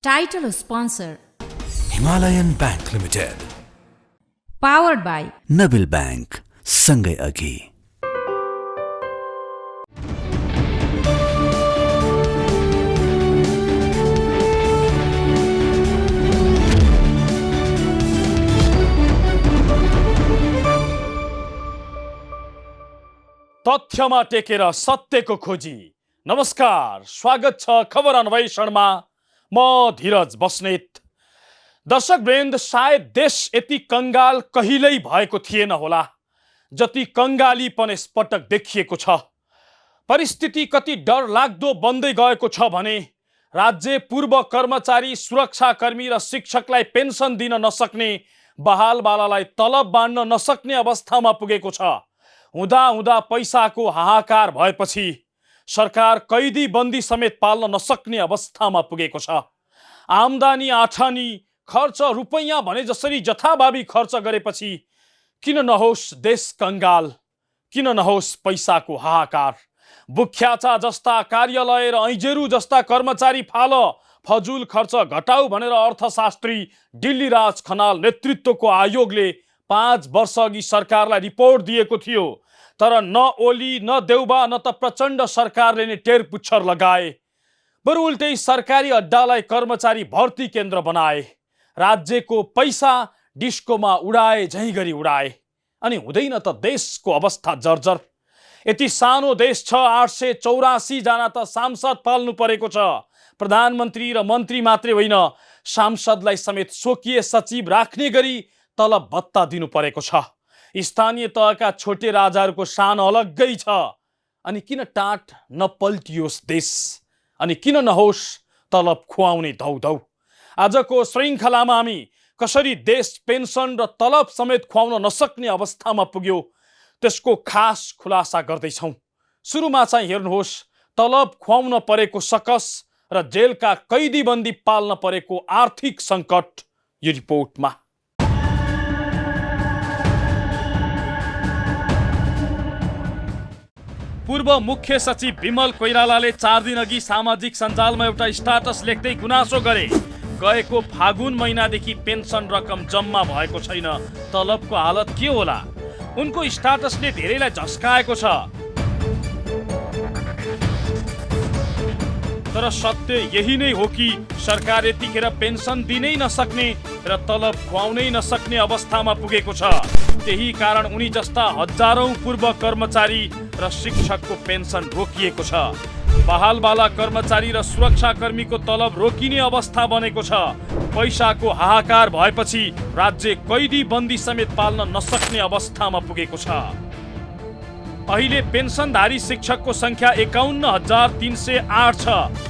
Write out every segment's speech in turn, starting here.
Title sponsor. Himalayan Bank Limited. Powered by Nabil Bank. सँगै अघि. तथ्यमा टेकेर सत्यको खोजी. नमस्कार, स्वागत छ खबर अन्वेषणमा. म धीरज बस्नेत. दर्शकवृन्द, सायद देश यति कंगाल कहिल्यै भएको थिएन होला जति कंगालीपन यसपटक देखिएको छ. परिस्थिति कति डरलाग्दो बन्दै गएको छ भने राज्य पूर्व कर्मचारी, सुरक्षाकर्मी र शिक्षकलाई पेन्सन दिन नसक्ने, बहालबालालाई तलब बाँड्न नसक्ने अवस्थामा पुगेको छ. हुँदा हुँदा पैसाको हाहाकार भएपछि सरकार कैदी बन्दी समेत पाल्न नसक्ने अवस्थामा पुगेको छ. आम्दानी आठानी खर्च रुपैयाँ भने जसरी जथाभावी खर्च गरेपछि किन नहोस् देश कंगाल, किन नहोस् पैसाको हाहाकार. बुख्याचा जस्ता कार्यालय र ऐजेरू जस्ता कर्मचारी फाल फजुल खर्च घटाउ भनेर अर्थशास्त्री डिल्लीराज खनाल नेतृत्वको आयोगले 5 वर्ष अघि सरकारलाई रिपोर्ट दिएको थियो. तर न ओली न देउबा न त प्रचण्ड सरकारले नै टेर पुच्छर लगाए. बरु उल्टै सरकारी अड्डालाई कर्मचारी भर्ती केन्द्र बनाए. राज्यको पैसा डिस्कोमा उडाए झैँ गरी उडाए. अनि हुँदैन त देशको अवस्था जर्जर. यति सानो देश छ, 884 जना त सांसद पाल्नु परेको छ. प्रधानमन्त्री र मन्त्री मात्रै होइन, सांसदलाई समेत स्वकीय सचिव राख्ने गरी तलब भत्ता दिनु परेको छ. स्थानीय तहका छोटे राजाहरूको शान अलग्गै छ. अनि किन टाट नपल्टियोस् देश, अनि किन नहोस् तलब खुवाउने धौधौ. आजको श्रृङ्खलामा हामी कसरी देश पेन्सन र तलब समेत खुवाउन नसक्ने अवस्थामा पुग्यो त्यसको खास खुलासा गर्दैछौँ. सुरुमा चाहिँ हेर्नुहोस् तलब खुवाउन परेको सकस र जेलका कैदीबन्दी पाल्न परेको आर्थिक सङ्कट यो रिपोर्टमा. पूर्व मुख्य सचिव विमल कोइरालाले 4 दिन अघि सामाजिक सञ्जालमा एउटा स्टाटस लेख्दै गुनासो गरे. गएको फागुन महिनादेखि पेन्सन रकम जम्मा भएको छैन, तलबको हालत के होला. उनको स्टाटसले धेरैलाई झस्काएको छ. तर सत्य यही नै हो कि सरकार यतिखेर पेन्सन दिनै नसक्ने र तलब खुवाउनै नसक्ने अवस्थामा पुगेको छ. त्यही कारण उनी जस्ता हजारौं पूर्व कर्मचारी र शिक्षकको पेन्सन रोकिएको छ. बहालबाला कर्मचारी र सुरक्षाकर्मीको तलब रोकिने अवस्था बनेको छ. पैसाको हाहाकार भएपछि राज्य कैदी बन्दी समेत पाल्न नसक्ने अवस्थामा पुगेको छ. अहिले पेन्सनधारी शिक्षकको संख्या 51,308 छ.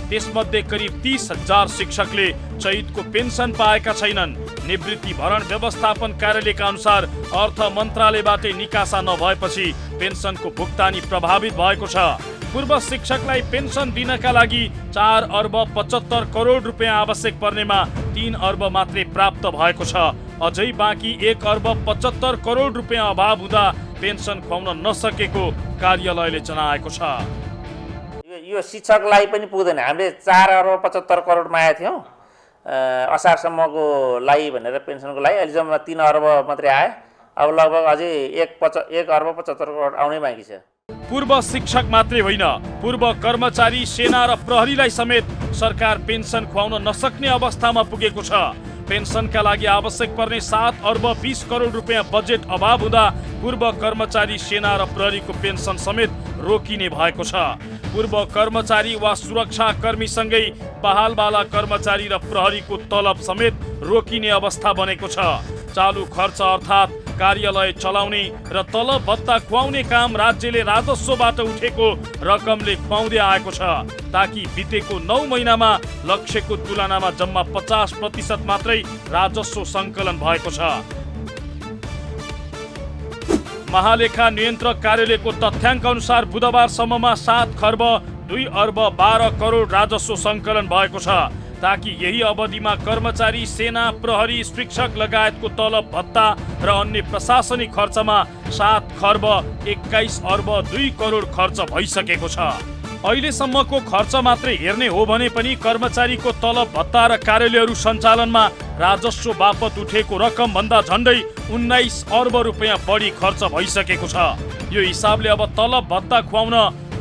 त्यसमध्ये करिब 30,000 शिक्षकले चैतको पेन्सन पाएका छैनन्. निवृत्ति भरण व्यवस्थापन कार्यालयका अनुसार अर्थ मन्त्रालयबाटै निकासा नभएपछि पेन्सनको भुक्तानी प्रभावित भएको छ. पूर्व शिक्षकलाई पेन्सन दिनका लागि 4 अर्ब 75 करोड रुपियाँ आवश्यक पर्नेमा 3 अर्ब मात्रै प्राप्त भएको छ. अझै बाँकी 1 अर्ब 75 करोड रुपियाँ अभाव हुँदा पेन्सन खुवाउन नसकेको कार्यालयले जनाएको छ. यो शिक्षकलाई पनि पुग्दैन. हामीले 4 अर्ब 75 करोड मागेका थियौँ असारसम्मको लागि भनेर पेन्सनको लागि. अहिले जम्मा 3 अर्ब मात्रै आयो. अब लगभग अझै 1 अर्ब 75 करोड आउनै बाँकी छ. पूर्व शिक्षक मात्रै होइन, पूर्व कर्मचारी, सेना र प्रहरीलाई समेत सरकार पेन्सन खुवाउन नसक्ने अवस्थामा पुगेको छ. पेन्सनका लागि आवश्यक पर्ने 7 अर्ब 20 करोड रुपियाँ बजेट अभाव हुँदा पूर्व कर्मचारी, सेना र प्रहरीको पेन्सन समेत रोकिने भएको छ. पूर्व कर्मचारी वा सुरक्षाकर्मीसँगै बहालबाला कर्मचारी र प्रहरीको तलब समेत रोकिने अवस्था बनेको छ. चालु खर्च अर्थात् कार्यालय चलाउने र तलब भत्ता खुवाउने काम राज्यले राजस्वबाट उठेको रकमले खुवाउँदै आएको छ, ताकि बितेको 9 महिनामा लक्ष्यको तुलनामा जम्मा 50% मात्रै राजस्व सङ्कलन भएको छ. महालेखा नियन्त्रक कार्यालयको तथ्याङ्क अनुसार बुधबारसम्ममा 7 खर्ब 2 अर्ब 12 करोड राजस्व सङ्कलन भएको छ. ताकि यही अवधिमा कर्मचारी, सेना, प्रहरी, शिक्षक लगायतको तलब भत्ता र अन्य प्रशासनिक खर्चमा 7 खर्ब 21 अर्ब 2 करोड खर्च भइसकेको छ. अहिलेसम्मको खर्च मात्रै हेर्ने हो भने पनि कर्मचारीको तलब भत्ता र कार्यालयहरू सञ्चालनमा राजस्व बापत उठेको रकम भन्दा झन्डै 19 अर्ब रुपियाँ बढी खर्च भइसकेको छ। यो हिसाबले अब तलब भत्ता खुवाउन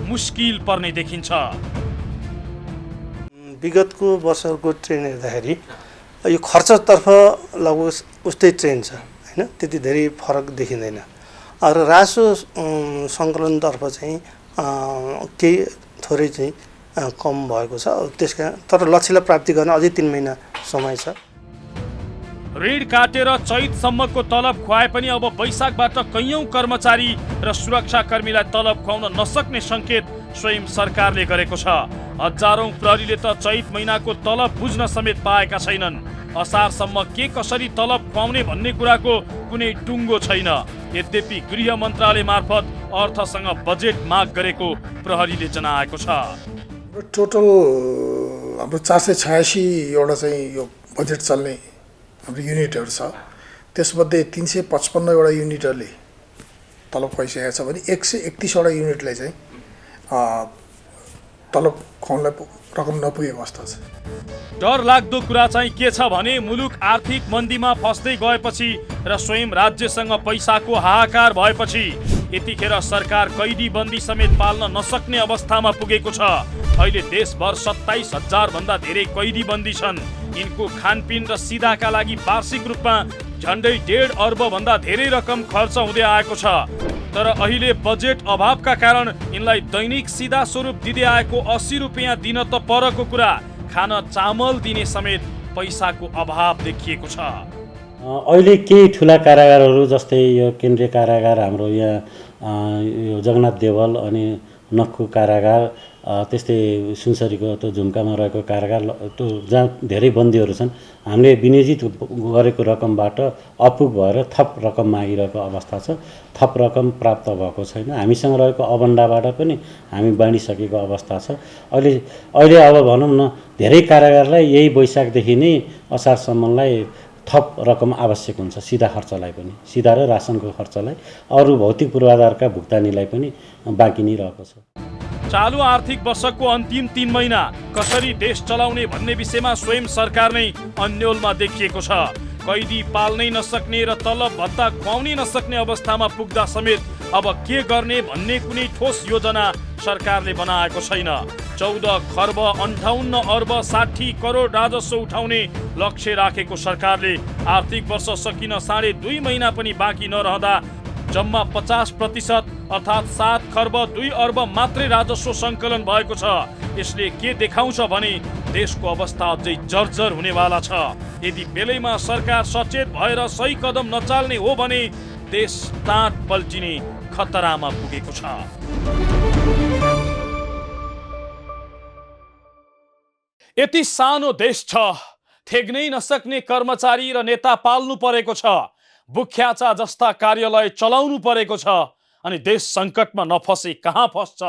मुस्किल पर्ने देखिन्छ। विगतको वर्षहरूको ट्रेन्ड हेर्दाखेरि यो खर्चतर्फ लगभग उस्तै ट्रेन्ड छ होइन, त्यति धेरै फरक देखिँदैन। र राजस्व सङ्कलनतर्फ चाहिँ केही थोरै चाहिँ कम भएको छ त्यसका, तर लक्ष्यलाई प्राप्ति गर्न अझै 3 महिना समय छ। ऋण काटेर चैतसम्मको तलब खुवाए पनि अब वैशाखबाट कैयौं कर्मचारी र सुरक्षाकर्मीलाई तलब खुवाउन नसक्ने सङ्केत स्वयं सरकारले गरेको छ। हजारौं प्रहरीले त चैत महिनाको तलब बुझ्न समेत पाएका छैनन्। असारसम्म के कसरी तलब खुवाउने भन्ने कुराको कुनै टुङ्गो छैन। यद्यपि गृह मन्त्रालय मार्फत अर्थसँग बजेट माग गरेको प्रहरीले जनाएको छ। टोटल हाम्रो 486 एउटा चाहिँ यो बजेट चल्ने हाम्रो युनिटहरू छ। त्यसमध्ये 355 वटा युनिटहरूले तलब खुवाइसकेको छ भने 131 वटा युनिटलाई चाहिँ तलब खुवाउनलाई रकम नपुगेको अवस्था छ। डर लाग्दो कुरा चाहिँ के छ भने मुलुक आर्थिक मन्दीमा फस्दै गएपछि र स्वयं राज्यसँग पैसाको हाहाकार भएपछि यतिखेर सरकार कैदी बन्दी समेत पाल्न नसक्ने अवस्थामा पुगेको छ। अहिले देशभर 27,000 भन्दा धेरै कैदी बन्दी छन्। यिनको खानपिन र सिधाका लागि वार्षिक रूपमा झन्डै 1.5 अर्ब भन्दा धेरै रकम खर्च हुँदै आएको छ। तर अहिले बजेट अभावका कारण यिनलाई दैनिक सिधा स्वरूप दिँदै आएको 80 रुपियाँ दिन त परको कुरा, खान चामल दिने समेत पैसाको अभाव देखिएको छ। अहिले केही ठुला कारागारहरू जस्तै यो केन्द्रीय कारागार हाम्रो यहाँ यो जगन्नाथ देवल अनि नक्खु कारागार, त्यस्तै सुनसरीको त्यो झुम्कामा रहेको कारागार, त्यो जहाँ धेरै बन्दीहरू छन्, हामीले विनियोजित गरेको रकमबाट अपुग भएर थप रकम मागिरहेको अवस्था छ। थप रकम प्राप्त भएको छैन। हामीसँग रहेको अबन्डाबाट पनि हामी बाँडिसकेको अवस्था छ। अहिले अब भनौँ न, धेरै कारागारलाई यही वैशाखदेखि नै असारसम्मलाई थप रकम आवश्यक हुन्छ, सिधा खर्चलाई पनि, सिधा र रासनको खर्चलाई, अरू भौतिक पूर्वाधारका भुक्तानीलाई पनि बाँकी नै रहेको छ। चालु आर्थिक वर्षको अन्तिम 3 महिना कसरी देश चलाउने भन्ने विषयमा स्वयं सरकार नै अन्योलमा देखिएको छ। कैदी पाल्नै नसक्ने र तलब भत्ता खुवाउनै नसक्ने अवस्थामा पुग्दा समेत अब के गर्ने भन्ने कुनै ठोस योजना सरकारले बनाएको छैन। 14 खर्ब 58 अर्ब 60 करोड राजस्व उठाउने लक्ष्य राखेको सरकारले आर्थिक वर्ष सकिन 2.5 महिना पनि बाँकी नरहँदा जम्मा 50% अर्थात् 7 खर्ब 2 अर्ब मात्रै राजस्व सङ्कलन भएको छ। यसले के देखाउँछ भने देशको अवस्था अझै जर्जर हुनेवाला छ। यदि बेलैमा सरकार सचेत भएर सही कदम नचाल्ने हो भने देश टाँट पल्टिने खतरामा पुगेको छ। यति सानो देश छ, थेग्नै नसक्ने कर्मचारी र नेता पाल्नु परेको छ, बुख्याचा जस्ता कार्यालय चलाउनु परेको छ, अनि देश सङ्कटमा नफसे कहाँ फस्छ?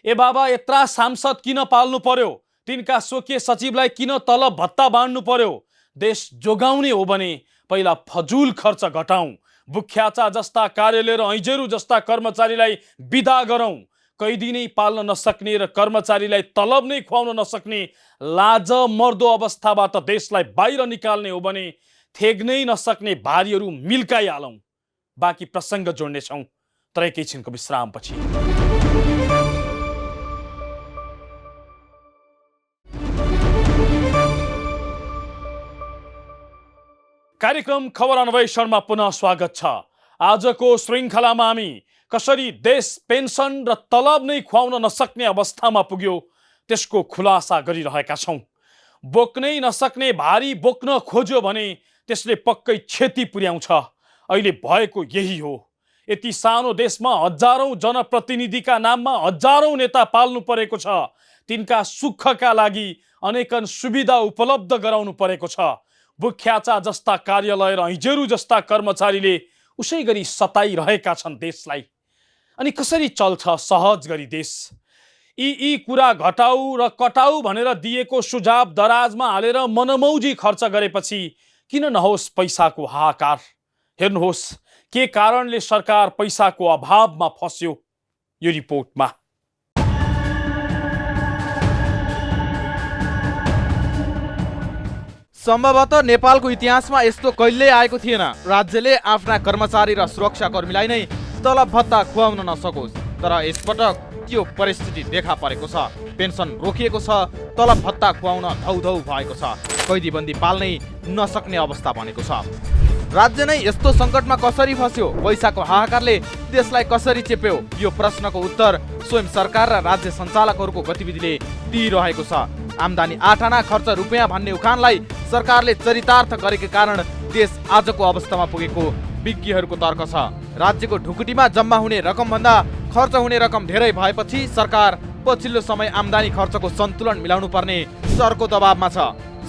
ए बाबा, यत्रा सांसद किन पाल्नु पर्यो? तिनका स्वकीय सचिवलाई किन तलब भत्ता बाँड्नु पर्यो? देश जोगाउने हो भने पहिला फजुल खर्च घटाउँ, बुख्याचा जस्ता कार्यालय र ऐजेरू जस्ता कर्मचारीलाई बिदा गरौँ। कैदी नै पाल्न नसक्ने र कर्मचारीलाई तलब नै खुवाउन नसक्ने लाज मर्दो अवस्थाबाट देशलाई बाहिर निकाल्ने हो भने थेग्नै नसक्ने भारीहरू मिल्काइहालौँ। बाँकी प्रसङ्ग जोड्नेछौँ तर एकैछिनको विश्रामपछि। कार्यक्रम खबर अन्वेषणमा पुनः स्वागत छ। आजको श्रृङ्खलामा हामी कसरी देश पेन्सन र तलब नै खुवाउन नसक्ने अवस्थामा पुग्यो त्यसको खुलासा गरिरहेका छौँ। बोक्नै नसक्ने भारी बोक्न खोज्यो भने त्यसले पक्कै क्षति पुर्याउँछ। अहिले भएको यही हो। यति सानो देशमा हजारौं जनप्रतिनिधिका नाममा हजारौं नेता पाल्नु परेको छ। तिनका सुखका लागि अनेकन सुविधा उपलब्ध गराउनु परेको छ। बुख्याचा जस्ता कार्यालय र ऐजेरू जस्ता कर्मचारीले उसै गरी सताइरहेका छन् देशलाई। अनि कसरी चल्छ सहज गरी देश? यी कुरा घटाऊ र कटाऊ भनेर दिएको सुझाव दराजमा हालेर मनमौजी खर्च गरेपछि किन नहोस् पैसाको हाहाकार? हेर्नुहोस् के कारणले सरकार पैसाको अभावमा फस्यो यो रिपोर्टमा। सम्भवतः नेपालको इतिहासमा यस्तो कहिल्यै आएको थिएन राज्यले आफ्ना कर्मचारी र सुरक्षाकर्मीलाई नै तलब भत्ता खुवाउन नसकोस्। तर यसपटक त्यो परिस्थिति देखा परेको छ। पेन्सन रोकिएको छ, तलब भत्ता खुवाउन धौधौ भएको छ, कैदीबन्दी पाल्नै नसक्ने अवस्था बनेको छ। राज्य नै यस्तो सङ्कटमा कसरी फस्यो, पैसाको हाहाकारले देशलाई कसरी चेप्यो, यो प्रश्नको उत्तर स्वयं सरकार र राज्य सञ्चालकहरूको गतिविधिले दिइरहेको छ। आम्दानी 8 आना खर्च रुपियाँ भन्ने उखानलाई सरकारले चरितार्थ गरेको कारण देश आजको अवस्थामा पुगेको विज्ञहरूको तर्क छ। राज्यको ढुकुटीमा जम्मा हुने रकमभन्दा खर्च हुने रकम धेरै भएपछि सरकार पछिल्लो समय आम्दानी खर्चको सन्तुलन मिलाउनु पर्ने सरको दबावमा छ।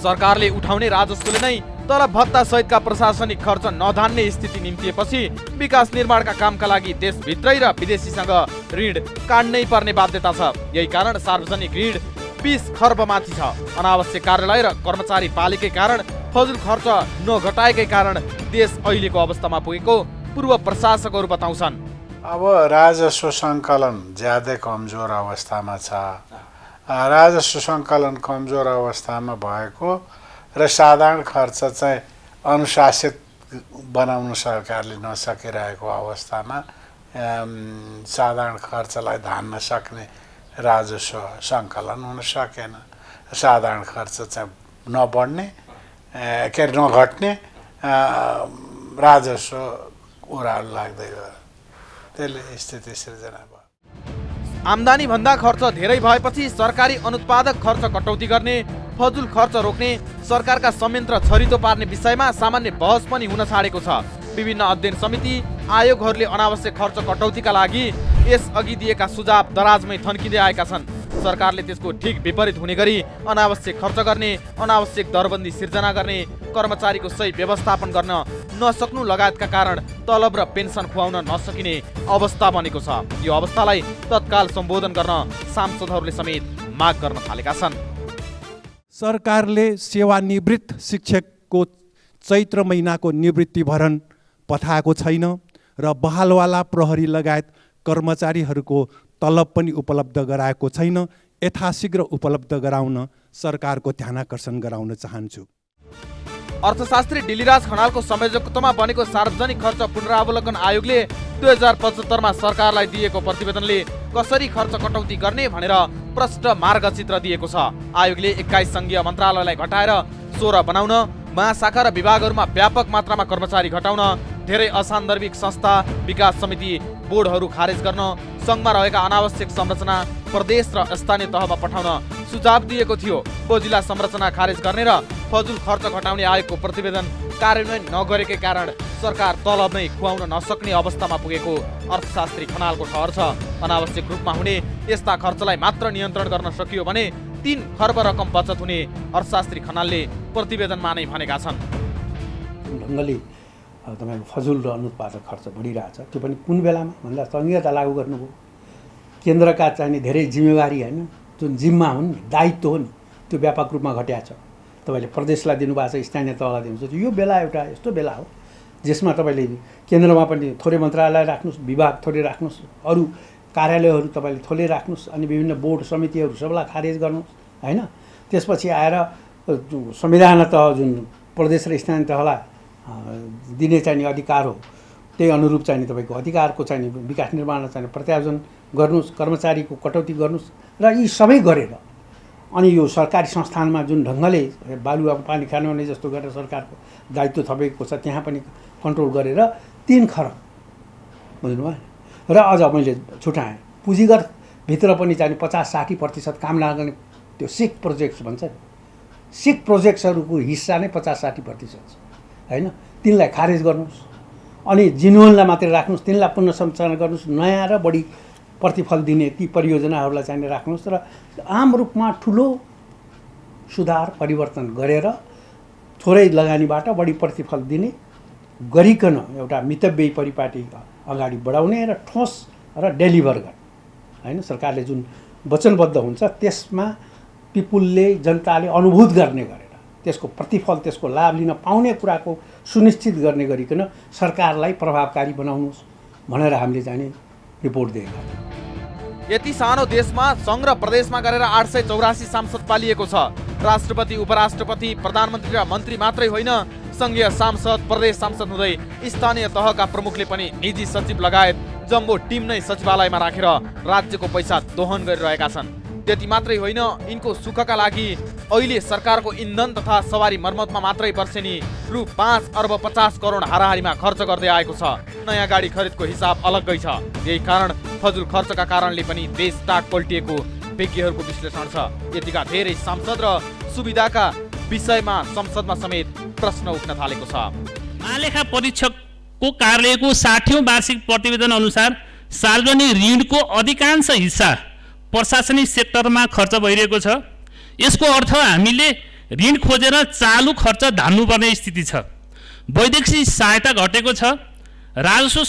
सरकारले उठाउने राजस्वले नै तलब भत्ता सहितका प्रशासनिक खर्च नधान्ने स्थिति निम्तिएपछि विकास निर्माणका कामका लागि देशभित्रै र विदेशीसँग ऋण काट्नै पर्ने बाध्यता छ। यही कारण सार्वजनिक ऋण 20 खर्बमाथि छ। अनावश्यक कार्यालय र कर्मचारी पालेकै कारण, फजुल खर्च नघटाएकै कारण देश अहिलेको अवस्थामा पुगेको पूर्व प्रशासकहरू बताउँछन्। अब राजस्व सङ्कलन ज्यादै कमजोर अवस्थामा छ। राजस्व सङ्कलन कमजोर अवस्थामा भएको र साधारण खर्च चाहिँ अनुशासित बनाउन सरकारले नसकिरहेको अवस्थामा साधारण खर्चलाई धान्न सक्ने राजस्व सङ्कलन हुन सकेन। साधारण खर्च चाहिँ नबढ्ने नघट्ने राजस्व उरालो लाग्दै गयो। त्यसले स्थिति सिर्जना भयो। आम्दानी भन्दा खर्च धेरै भएपछि सरकारी अनुत्पादक खर्च कटौती गर्ने, फजुल खर्च रोक्ने, सरकारका संयन्त्र छरितो पार्ने विषयमा सामान्य बहस पनि हुन छाडेको छ। विभिन्न अध्ययन समिति, आयोगहरूले अनावश्यक खर्च कटौतीका लागि यसअघि दिएका सुझाव दराजमै थन्किँदै आएका छन्। सरकारले त्यसको ठिक विपरीत हुने गरी अनावश्यक खर्च गर्ने, अनावश्यक दरबन्दी सिर्जना गर्ने, कर्मचारीको सही व्यवस्थापन गर्न नसक्नु लगायतका कारण तलब र पेन्सन खुवाउन नसकिने अवस्था बनेको छ। यो अवस्थालाई तत्काल सम्बोधन गर्न सांसदहरूले समेत माग गर्न थालेका छन्। सरकारले सेवानिवृत्त शिक्षकको चैत्र महिनाको निवृत्ति भरण पठाएको छैन र बहालवाला प्रहरी लगायत कर्मचारीहरूको तलब पनि उपलब्ध गराएको छैन। यथाशीघ्र उपलब्ध गराउन सरकारको ध्यानाकर्षण गराउन चाहन्छु। अर्थशास्त्री डिलिराज खनालको संयोजकत्वमा बनेको सार्वजनिक खर्च पुनरावलोकन आयोगले 2075 मा सरकारलाई दिएको प्रतिवेदनले कसरी खर्च कटौती गर्ने भनेर प्रष्ट मार्गचित्र दिएको छ। आयोगले 21 सङ्घीय मन्त्रालयलाई घटाएर 16 बनाउन, महाशाखा र विभागहरूमा व्यापक मात्रामा कर्मचारी घटाउन, धेरै असान्दर्भिक संस्था, विकास समिति, बोर्डहरू खारेज गर्न, सङ्घमा रहेका अनावश्यक संरचना प्रदेश र स्थानीय तहमा पठाउन सुझाव दिएको थियो। बोजिला संरचना खारेज गर्ने र फजुल खर्च घटाउने आयोगको प्रतिवेदन कार्यान्वयन नगरेकै कारण सरकार तलब नै खुवाउन नसक्ने अवस्थामा पुगेको अर्थशास्त्री खनालको ठहर छ। अनावश्यक रूपमा हुने यस्ता खर्चलाई मात्र नियन्त्रण गर्न सकियो भने 3 खर्ब रकम बचत हुने अर्थशास्त्री खनालले प्रतिवेदनमा नै भनेका छन्। ढङ्गले तपाईँको फजुल र अनुत्पादक खर्च बढिरहेछ। त्यो पनि कुन बेलामा भन्दा संहिता लागू गर्नुभयो। केन्द्रका चाहिने धेरै जिम्मेवारी होइन, जुन जिम्मा हुन्, दायित्व हो नि, त्यो व्यापक रूपमा घट्या छ। तपाईँले प्रदेशलाई दिनुभएको छ, स्थानीय तहलाई दिनुहुन्छ। यो बेला एउटा यस्तो बेला हो जसमा तपाईँले केन्द्रमा पनि थोरै मन्त्रालय राख्नुहोस्, विभाग थोरै राख्नुहोस्, अरू कार्यालयहरू तपाईँले थोरै राख्नुहोस्, अनि विभिन्न बोर्ड समितिहरू सबैलाई खारेज गर्नुहोस् होइन। त्यसपछि आएर संविधान तह जुन प्रदेश र स्थानीय तहलाई दिने चाहिने अधिकार हो, त्यही अनुरूप चाहिने तपाईँको अधिकारको चाहिने विकास निर्माण चाहिने प्रत्यायोजन गर्नुहोस्, कर्मचारीको कटौती गर्नुहोस् र यी सबै गरेर अनि यो सरकारी संस्थानमा जुन ढङ्गले बालुवा पानी खानुहुने जस्तो गरेर सरकारको दायित्व थपेको छ, त्यहाँ पनि कन्ट्रोल गरेर 3 खरब बुझ्नुभयो। र अझ मैले छुट्याएँ, पुँजीगत भित्र पनि चाहिने 50-60% काम लाग्ने त्यो सिक प्रोजेक्ट्स भन्छ नि, सिक प्रोजेक्ट्सहरूको हिस्सा नै 50-60% छ होइन। तिनलाई खारेज गर्नुहोस्, अनि जिनुवनलाई मात्रै राख्नुहोस्, तिनलाई पुनः सञ्चालन गर्नुहोस्, नयाँ र बढी प्रतिफल दिने ती परियोजनाहरूलाई चाहिँ राख्नुहोस् र आम रूपमा ठुलो सुधार परिवर्तन गरेर थोरै लगानीबाट बढी प्रतिफल दिने गरिकन एउटा मितव्ययी परिपाटी अगाडि बढाउने र ठोस र डेलिभर गर्ने होइन। सरकारले जुन वचनबद्ध हुन्छ त्यसमा पिपुलले, जनताले अनुभूत गर्ने गरेर त्यसको प्रतिफल, त्यसको लाभ लिन पाउने कुराको सुनिश्चित गर्ने गरिकन सरकारलाई प्रभावकारी बनाउनुहोस् भनेर हामीले चाहिँ रिपोर्ट दिएका छौँ। यति सानो देशमा सङ्घ र प्रदेशमा गरेर 884 सांसद पालिएको छ राष्ट्रपति, उपराष्ट्रपति, प्रधानमन्त्री र मन्त्री मात्रै होइन, सङ्घीय सांसद, प्रदेश सांसद हुँदै स्थानीय तहका प्रमुखले पनि निजी सचिव लगायत जम्बो टिम नै सचिवालयमा राखेर राज्यको पैसा दोहन गरिरहेका छन्। त्यति मात्रै होइन, यिनको सुखका लागि अहिले सरकारको इन्धन तथा सवारी मर्मतमा मात्रै वर्षेनी रु 5 अर्ब 50 करोड हाराहारीमा खर्च गर्दै आएको छ। नयाँ गाडी खरिदको हिसाब अलग्गै छ। यही कारण फजुल खर्चका कारणले पनि देश ताक पल्टिएको विज्ञहरूको विश्लेषण छ। यतिका धेरै सांसद र सुविधाका विषयमा संसदमा समेत प्रश्न उठ्न थालेको छ। महालेखा परीक्षकको कार्यालयको 60औं वार्षिक प्रतिवेदन अनुसार सार्वजनिक ऋणको अधिकांश हिस्सा प्रशासनिक सेक्टरमा खर्च भइरहेको छ। यसको अर्थ हामीले ऋण खोजेर चालु खर्च धान्नुपर्ने स्थिति छ। वैदेशिक सहायता घटेको छ। राजस्व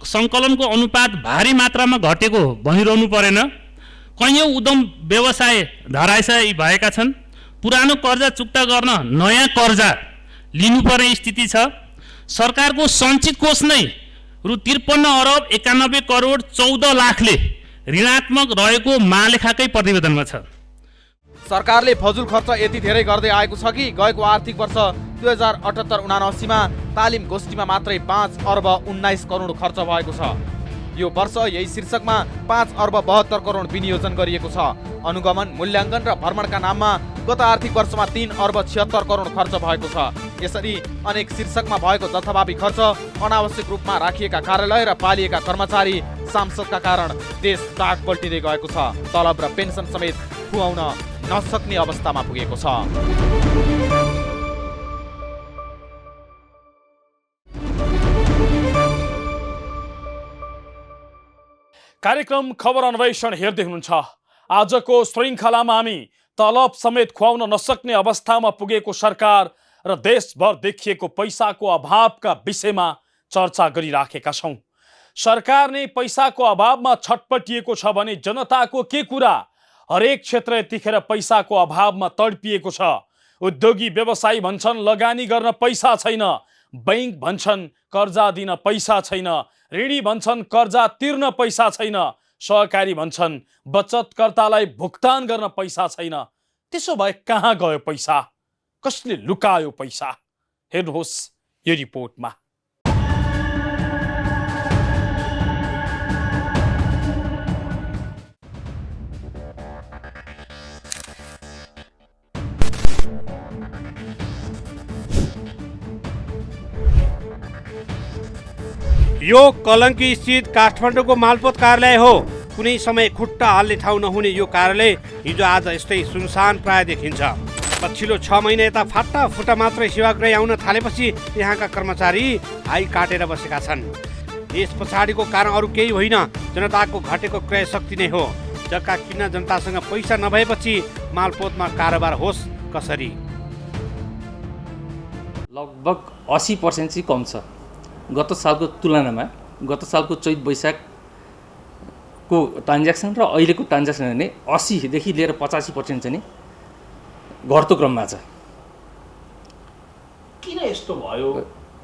सङ्कलनको अनुपात भारी मात्रामा घटेको भनिरहनु परेन। कैयौँ उद्यम व्यवसाय धराशायी भएका छन्। पुरानो कर्जा चुक्ता गर्न नयाँ कर्जा लिनुपर्ने स्थिति छ। सरकारको सञ्चित कोष नै रु 53 अर्ब 91 करोड 14 लाखले ऋणात्मक रहेको महालेखाकै प्रतिवेदनमा छ। सरकारले फजुल खर्च यति धेरै गर्दै आएको छ कि गएको आर्थिक वर्ष 2078-79 मा तालिम गोष्ठीमा मात्रै 5 अर्ब 19 करोड खर्च भएको छ। यो वर्ष यही शीर्षकमा 5 अर्ब 72 करोड विनियोजन गरिएको छ। अनुगमन, मूल्याङ्कन र भ्रमणका नाममा गत आर्थिक वर्षमा 3 अर्ब 76 करोड खर्च भएको छ। यसरी अनेक शीर्षकमा भएको जथाभावी खर्च, अनावश्यक रूपमा राखिएका कार्यालय र पालिएका कर्मचारी, सांसदका कारण देश ताक पल्टिँदै गएको छ। तलब र पेन्सन समेत खुवाउन नसक्ने अवस्थामा पुगेको छ। कार्यक्रम खबर अन्वेषण हेर्दै हुनुहुन्छ। आजको श्रृङ्खलामा हामी तलब समेत खुवाउन नसक्ने अवस्थामा पुगेको सरकार र देशभर देखिएको पैसाको अभावका विषयमा चर्चा गरिराखेका छौँ। सरकार नै पैसाको अभावमा छटपटिएको छ भने जनताको के कुरा? हरेक क्षेत्र यतिखेर पैसाको अभावमा तडपिएको छ। उद्योगी व्यवसायी भन्छन् लगानी गर्न पैसा छैन, बैंक भन्छन् कर्जा दिन पैसा छैन, ऋणी भन्छन् कर्जा तिर्न पैसा छैन, सहकारी भन्छन् बचतकर्तालाई भुक्तान गर्न पैसा छैन। त्यसो भए कहाँ गयो पैसा? कसले लुकायो पैसा? हेर्नुहोस् यो रिपोर्टमा। यो कलङ्की स्थित काठमाडौँको मालपोत कार्यालय हो। कुनै समय खुट्टा हाल्ने ठाउँ नहुने यो कार्यालय हिजो आज यस्तै सुनसान प्राय देखिन्छ। पछिल्लो 6 महिना यता फाटा फुटा मात्रै सेवाग्राही आउन थालेपछि यहाँका कर्मचारी हाई काटेर बसेका छन्। यस पछाडिको कारण अरू केही होइन, जनताको घटेको क्रय शक्ति नै हो। जग्गा किन्न जनतासँग पैसा नभएपछि मालपोतमा कारोबार होस् कसरी? लगभग 80% चाहिँ कम छ। गत सालको तुलनामा गत सालको चैत वैशाखको ट्रान्ज्याक्सन र अहिलेको ट्रान्ज्याक्सन हेर्ने 80 देखि लिएर 85% चाहिँ नि घट्दो क्रममा छ। किन यस्तो भयो?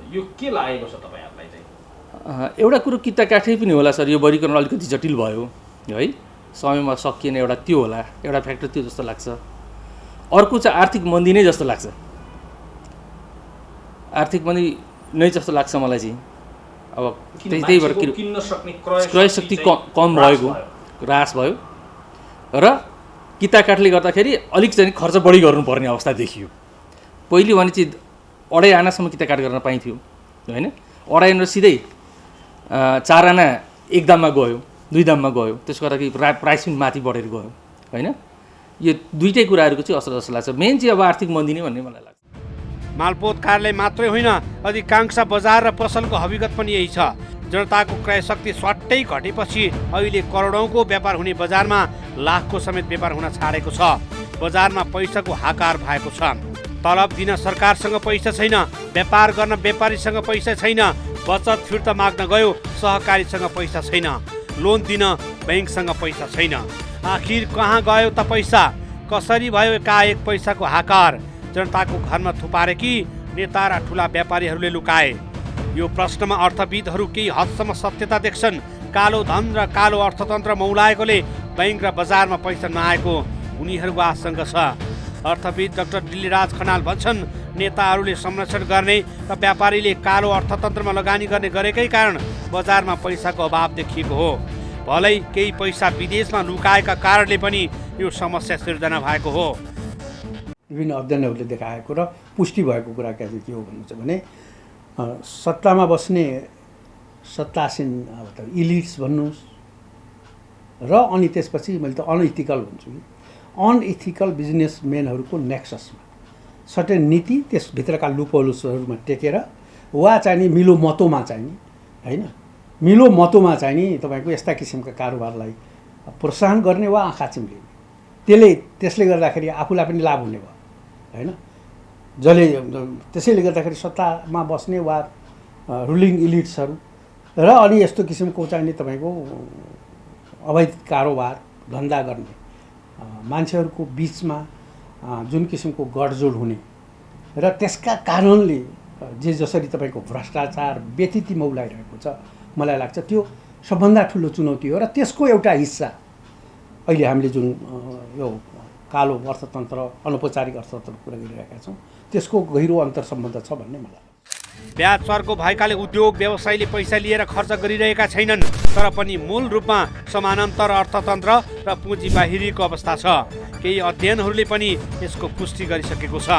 यो के लागेको छ तपाईहरुलाई चाहिँ? एउटा कुरो किताकाठी पनि होला सर, यो वर्गीकरण अलिकति जटिल भयो है। समयमा सकिएन एउटा त्यो होला, एउटा फ्याक्टर त्यो जस्तो लाग्छ। अर्को चाहिँ आर्थिक मन्दी नै जस्तो लाग्छ। आर्थिक मन्दी नै जस्तो लाग्छ मलाई चाहिँ। अब त्यही भएर किन्न सक्ने क्रय शक्ति कम भएको ह्रास भयो र किताकाठले गर्दाखेरि अलिक चाहिँ खर्च बढी गर्नुपर्ने अवस्था देखियो। पहिले भने चाहिँ 2.5 आनासम्म किताकाट गर्न पाइन्थ्यो होइन। 2.5 आना सिधै 4 आना एक दाममा गयो, 2 दाममा गयो। त्यसको गर्दाखेरि प्राइस पनि माथि बढेर गयो होइन। यो दुईटै कुराहरूको चाहिँ असर जस्तो लाग्छ। मेन चाहिँ अब आर्थिक मन्दी नै भन्ने मलाई लाग्छ। मालपोत कार्यालय मात्रै होइन, अधिकांश बजार र पसलको हकीकत पनि यही छ। जनताको क्रय शक्ति स्वाट्टै घटेपछि अहिले करोडौँको व्यापार हुने बजारमा लाखको समेत व्यापार हुन छाडेको छ। बजारमा पैसाको हाकार भएको छ। तलब दिन सरकारसँग पैसा छैन, व्यापार गर्न व्यापारीसँग पैसा छैन, बचत फिर्ता माग्न गयो सहकारीसँग पैसा छैन, लोन दिन बैंकसँग पैसा छैन। आखिर कहाँ गयो त पैसा? कसरी भयो एकाएक पैसाको हाकार? जनताको घरमा थुपारे कि नेता र ठुला व्यापारीहरूले लुकाए? यो प्रश्नमा अर्थविदहरू केही हदसम्म सत्यता देख्छन्। कालो धन र कालो अर्थतन्त्र मौलाएकोले बैंक र बजारमा पैसा नआएको उनीहरूको आशंका छ। अर्थविद डाक्टर दिल्लीराज खनाल भन्छन् नेताहरूले संरक्षण गर्ने र व्यापारीले कालो अर्थतन्त्रमा लगानी गर्ने गरेकै कारण बजारमा पैसाको अभाव देखिएको हो। भलै केही पैसा विदेशमा लुकाएका कारणले पनि यो समस्या सिर्जना भएको हो। विभिन्न अध्ययनहरूले देखाएको र पुष्टि भएको कुरा के हो भन्नु छ भने सत्तामा बस्ने सत्तासीन इलिट्स भन्नुहोस् र अनि त्यसपछि मैले त अनइथिकल भन्छु कि अनइथिकल बिजनेसम्यानहरूको नेक्ससमा सर्टेन नीति त्यसभित्रका लुपहोल्सहरूमा टेकेर वा चाहिँ नि मिलो मतोमा चाहिँ नि होइन मिलो मतोमा चाहिँ नि तपाईँको यस्ता किसिमका कारोबारलाई प्रोत्साहन गर्ने वा आँखा चिम्लिने त्यसले गर्दाखेरि आफूलाई पनि लाभ हुने भयो होइन जसले त्यसैले गर्दाखेरि सत्तामा बस्ने वा रुलिङ इलिट्सहरू र अनि यस्तो किसिमको चाहिँ नि तपाईँको अवैध कारोबार धन्दा गर्ने मान्छेहरूको बिचमा जुन किसिमको गठजोड हुने र त्यसका कारणले जे जसरी तपाईँको भ्रष्टाचार व्यतिथि मौलाइरहेको छ मलाई लाग्छ त्यो सबभन्दा ठुलो चुनौती हो र त्यसको एउटा हिस्सा अहिले हामीले जुन यो कालो अर्थतन्त्र अनौपचारिक अर्थतन्त्रको कुरा गरिरहेका छौँ त्यसको गहिरो अन्तर्सम्बन्ध छ भन्ने मलाई ब्याज चर्को भएकाले उद्योग व्यवसायीले पैसा लिएर खर्च गरिरहेका छैनन् तर पनि मूल रूपमा समानान्तर अर्थतन्त्र र पुँजी बाहिरीको अवस्था छ। केही अध्ययनहरूले पनि यसको पुष्टि गरिसकेको छ।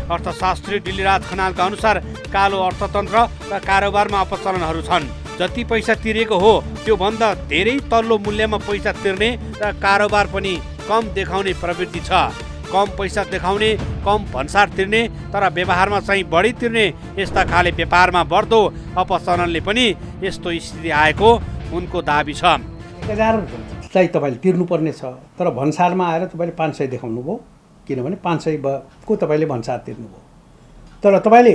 अर्थशास्त्री दिल्लीराज खनालका अनुसार कालो अर्थतन्त्र र कारोबारमा अपचलनहरू छन्। जति पैसा तिरेको हो त्योभन्दा धेरै तल्लो मूल्यमा पैसा तिर्ने र कारोबार पनि कम देखाउने प्रवृत्ति छ। कम पैसा देखाउने कम भन्सार तिर्ने तर व्यवहारमा चाहिँ बढी तिर्ने यस्ता खाले व्यापारमा बढ्दो अपचलनले पनि यस्तो स्थिति आएको उनको दाबी छ। 1000 चाहिँ तपाईँले तिर्नुपर्ने छ तर भन्सारमा आएर तपाईँले 500 देखाउनु भयो किनभने 500 को तपाईँले भन्सार तिर्नुभयो तर तपाईँले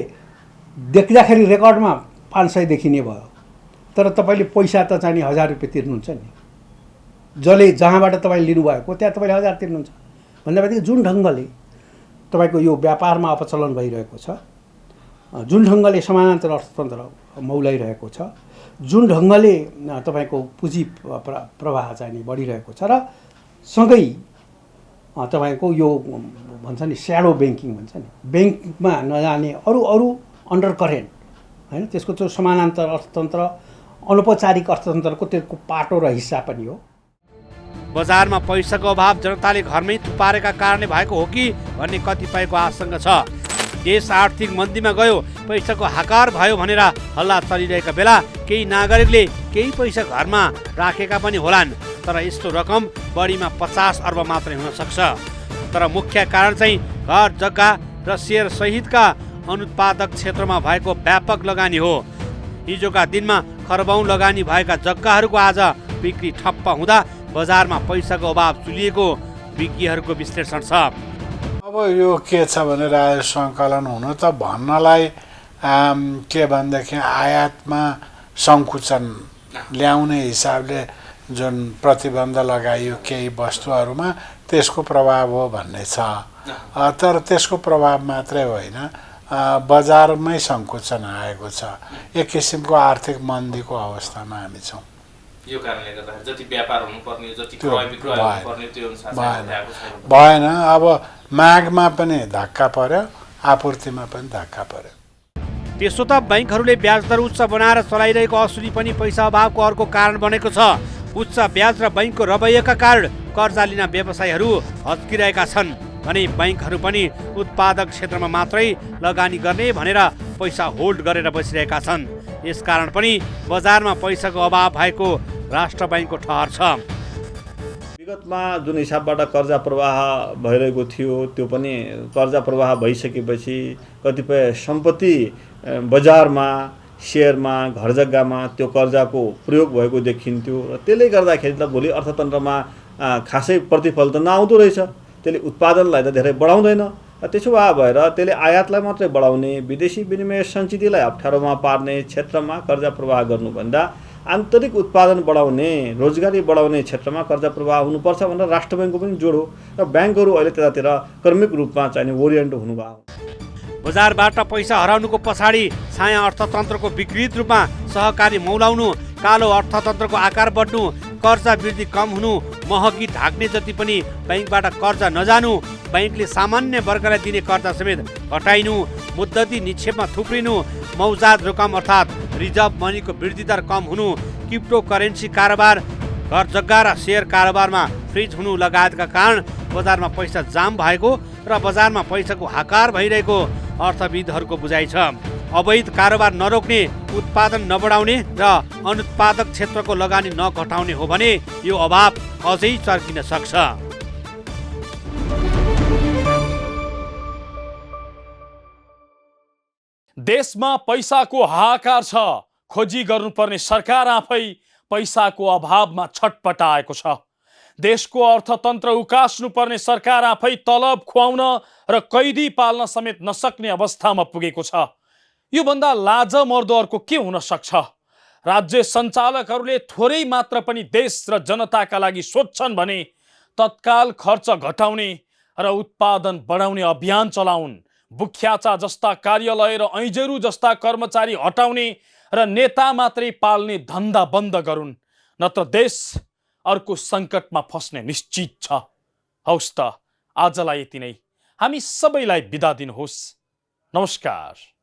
देख्दाखेरि रेकर्डमा 500 देखिने भयो तर तपाईँले पैसा त चाहिँ 1000 रुपियाँ तिर्नुहुन्छ नि जसले जहाँबाट तपाईँले लिनुभएको त्यहाँ तपाईँले 1000 तिर्नुहुन्छ भन्दा बित्तिकै जुन ढङ्गले तपाईँको यो व्यापारमा अपचलन भइरहेको छ जुन ढङ्गले समानान्तर अर्थतन्त्र मौलाइरहेको छ जुन ढङ्गले तपाईँको पुँजी प्रवाह चाहिँ नि बढिरहेको छ र सँगै तपाईँको यो भन्छ नि स्याडो ब्याङ्किङ भन्छ नि ब्याङ्कमा नजाने अरू अन्डर करेन्ट होइन त्यसको त्यो समानान्तर अर्थतन्त्र अनौपचारिक अर्थतन्त्रको त्यसको पाटो र हिस्सा पनि हो। बजारमा पैसाको अभाव जनताले घरमै थुपारेका कारणले भएको हो कि भन्ने कतिपयको आशंका छ। देश आर्थिक मन्दीमा गयो पैसाको हाकार भयो भनेर हल्ला चलिरहेका बेला केही नागरिकले केही पैसा घरमा राखेका पनि होलान् तर यस्तो रकम बढीमा 50 अर्ब मात्रै हुन सक्छ। तर मुख्य कारण चाहिँ घर जग्गा र सेयर सहितका अनुत्पादक क्षेत्रमा भएको व्यापक लगानी हो। हिजोका दिनमा खरबौँ लगानी भएका जग्गाहरूको आज बिक्री ठप्प हुँदा बजारमा पैसाको अभाव चुलिएको विज्ञहरूको विश्लेषण छ। अब यो के छ भने राजस्व सङ्कलन हुनु त भन्नलाई के भनेदेखि आयातमा सङ्कुचन ल्याउने हिसाबले जुन प्रतिबन्ध लगाइयो केही वस्तुहरूमा त्यसको प्रभाव हो भन्ने छ तर त्यसको प्रभाव मात्रै होइन बजारमै सङ्कुचन आएको छ। एक किसिमको आर्थिक मन्दीको अवस्थामा हामी छौँ। यो कारणले गर्दा जति व्यापार हुनुपर्ने जति क्रय विक्रय हुनुपर्ने त्यो अनुसार भएन। अब मागमा पनि धक्का पर्यो आपूर्तिमा पनि धक्का पर्यो। त्यसो त बैंकहरूले ब्याज दर उच्च बनाएर चलाइरहेको असुली पनि पैसा अभावको अर्को कारण बनेको छ। उच्च ब्याज र बैंकको रवैयाका कारण कर्जा लिन व्यवसायीहरू हच्किरहेका छन् भने बैंकहरू पनि उत्पादक क्षेत्रमा मात्रै लगानी गर्ने भनेर पैसा होल्ड गरेर बसिरहेका छन्। यसकारण पनि बजारमा पैसाको अभाव भएको राष्ट्र बैंकको ठहर छ। विगतमा जुन हिसाबबाट कर्जा प्रवाह भइरहेको थियो त्यो पनि कर्जा प्रवाह भइसकेपछि कतिपय सम्पत्ति बजारमा सेयरमा घर जग्गामा त्यो कर्जाको प्रयोग भएको देखिन्थ्यो र त्यसले गर्दाखेरि त भोलि अर्थतन्त्रमा खासै प्रतिफल त नआउँदो रहेछ। त्यसले उत्पादनलाई त धेरै बढाउँदैन। त्यसो भएर त्यसले आयातलाई मात्रै बढाउने विदेशी विनिमय सञ्चितलाई अप्ठ्यारोमा पार्ने क्षेत्रमा कर्जा प्रवाह गर्नुभन्दा आन्तरिक उत्पादन बढाउने रोजगारी बढाउने क्षेत्रमा कर्जा प्रवाह हुनुपर्छ भनेर राष्ट्र बैंकको पनि जोड हो र ब्याङ्कहरू अहिले त्यतातिर क्रमिक रूपमा चाहिँ ओरिएन्ट हुनुभयो। बजारबाट पैसा हराउनुको पछाडि छाया अर्थतन्त्रको विकृत रूपमा सहकारी मौलाउनु कालो अर्थतन्त्रको आकार बढ्नु कर्जा वृद्धि कम हुनु महँगी ढाक्ने जति पनि बैंकबाट कर्जा नजानु बैंकले सामान्य वर्गलाई दिने कर्जा समेत घटाइनु, मुद्दती निक्षेपमा थुप्रिनु, मौजाद रकम अर्थात् रिजर्भ मनीको वृद्धि दर कम हुनु, क्रिप्टो करेन्सी कारोबार, घर जग्गा र सेयर कारोबारमा फ्रिज हुनु लगायतका कारण बजारमा पैसा जाम भएको र बजारमा पैसाको हाकार भइरहेको अर्थविदहरूको बुझाइ छ। अवैध कारोबार नरोक्ने, उत्पादन नबढाउने र अनुत्पादक क्षेत्रको लगानी नघटाउने हो भने यो अभाव अझै चर्किन सक्छ। देशमा पैसाको हाहाकार छ। खोजी गर्नुपर्ने सरकार आफै पैसाको अभावमा छटपटाएको छ। देशको अर्थतन्त्र उकास्नुपर्ने सरकार आफै तलब खुवाउन र कैदी पाल्न समेत नसक्ने अवस्थामा पुगेको छ। योभन्दा लाजमर्दो अर्को के हुन सक्छ? राज्य सञ्चालकहरूले थोरै मात्र पनि देश र जनताका लागि सोध्छन् भने तत्काल खर्च घटाउने र उत्पादन बढाउने अभियान चलाउन्, बुख्याचा जस्ता कार्यालय र ऐजेरू जस्ता कर्मचारी हटाउने र नेता मात्रै पाल्ने धन्दा बन्द गरून्, नत्र देश अर्को सङ्कटमा फस्ने निश्चित छ। हौस् त, आजलाई यति नै। हामी सबैलाई बिदा दिनुहोस्। नमस्कार।